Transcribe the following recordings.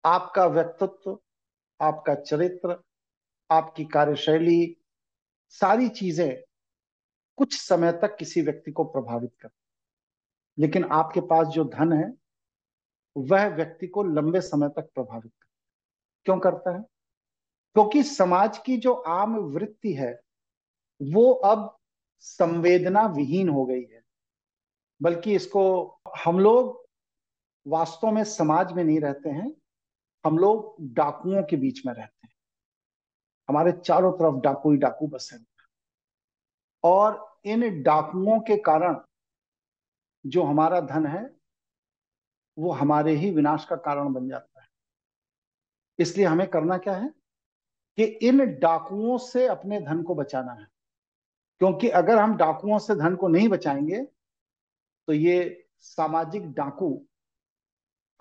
आपका व्यक्तित्व, आपका चरित्र, आपकी कार्यशैली, सारी चीजें कुछ समय तक किसी व्यक्ति को प्रभावित करती, लेकिन आपके पास जो धन है वह व्यक्ति को लंबे समय तक प्रभावित करता। क्यों करता है? क्योंकि समाज की जो आम वृत्ति है वो अब संवेदना विहीन हो गई है। बल्कि इसको, हम लोग वास्तव में समाज में नहीं रहते हैं, हम लोग डाकुओं के बीच में रहते हैं। हमारे चारों तरफ डाकू ही डाकू बसे हैं। और इन डाकुओं के कारण जो हमारा धन है वो हमारे ही विनाश का कारण बन जाता है। इसलिए हमें करना क्या है कि इन डाकुओं से अपने धन को बचाना है। क्योंकि अगर हम डाकुओं से धन को नहीं बचाएंगे तो ये सामाजिक डाकू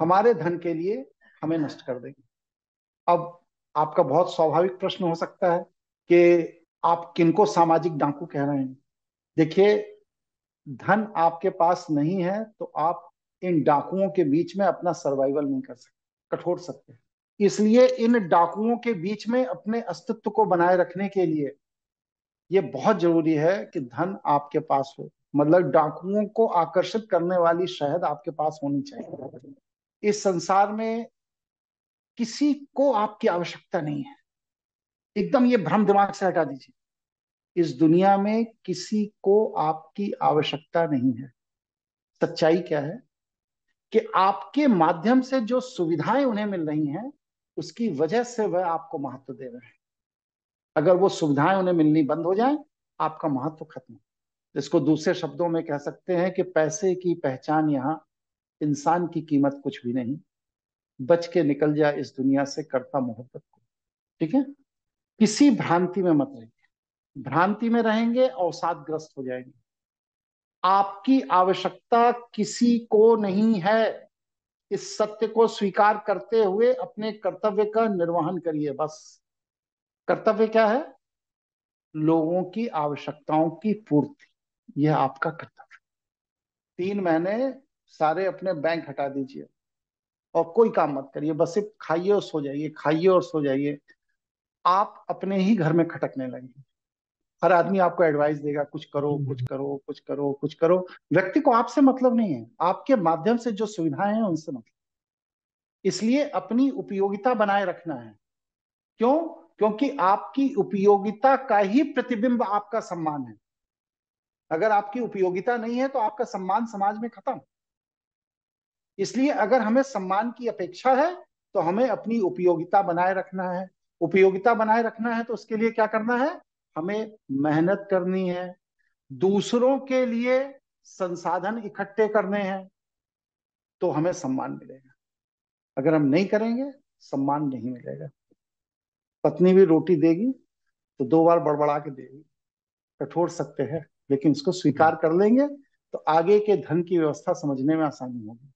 हमारे धन के लिए हमें नष्ट कर देंगे। अब आपका बहुत स्वाभाविक प्रश्न हो सकता है कि आप किनको सामाजिक डाकू कह रहे हैं। देखिए, धन आपके पास नहीं है तो आप इन डाकुओं के बीच में अपना सर्वाइवल नहीं कर सकते, कठोर सकते। इसलिए इन डाकुओं के बीच में अपने अस्तित्व को बनाए रखने के लिए ये बहुत जरूरी है कि धन आपके पास हो। मतलब डाकुओं को आकर्षित करने वाली शहद आपके पास होनी चाहिए। इस संसार में किसी को आपकी आवश्यकता नहीं है। एकदम ये भ्रम दिमाग से हटा दीजिए। इस दुनिया में किसी को आपकी आवश्यकता नहीं है। सच्चाई क्या है कि आपके माध्यम से जो सुविधाएं उन्हें मिल रही हैं उसकी वजह से वह आपको महत्व दे रहे हैं। अगर वो सुविधाएं उन्हें मिलनी बंद हो जाए, आपका महत्व खत्म। इसको दूसरे शब्दों में कह सकते हैं कि पैसे की पहचान यहाँ, इंसान की कीमत कुछ भी नहीं। बच के निकल जाए इस दुनिया से करता मोहब्बत को। ठीक है? किसी भ्रांति में मत रहिए। भ्रांति में रहेंगे अवसादग्रस्त हो जाएंगे। आपकी आवश्यकता किसी को नहीं है। इस सत्य को स्वीकार करते हुए अपने कर्तव्य का निर्वहन करिए बस। कर्तव्य क्या है? लोगों की आवश्यकताओं की पूर्ति। यह आपका कर्तव्य। 3 महीने सारे अपने बैंक हटा दीजिए और कोई काम मत करिए। बस सिर्फ खाइए और सो जाइए, खाइए और सो जाइए। आप अपने ही घर में खटकने लगेंगे। हर आदमी आपको एडवाइस देगा, कुछ करो, कुछ करो, कुछ करो, कुछ करो। व्यक्ति को आपसे मतलब नहीं है, आपके माध्यम से जो सुविधाएं हैं उनसे मतलब। इसलिए अपनी उपयोगिता बनाए रखना है। क्यों? क्योंकि आपकी उपयोगिता का ही प्रतिबिंब आपका सम्मान है। अगर आपकी उपयोगिता नहीं है तो आपका सम्मान समाज में खत्म। इसलिए अगर हमें सम्मान की अपेक्षा है तो हमें अपनी उपयोगिता बनाए रखना है। उपयोगिता बनाए रखना है तो उसके लिए क्या करना है? हमें मेहनत करनी है, दूसरों के लिए संसाधन इकट्ठे करने हैं, तो हमें सम्मान मिलेगा। अगर हम नहीं करेंगे, सम्मान नहीं मिलेगा। पत्नी भी रोटी देगी तो 2 बार बड़बड़ा के देगी। कठोर सत्य है, लेकिन इसको स्वीकार कर लेंगे तो आगे के धन की व्यवस्था समझने में आसानी होगी।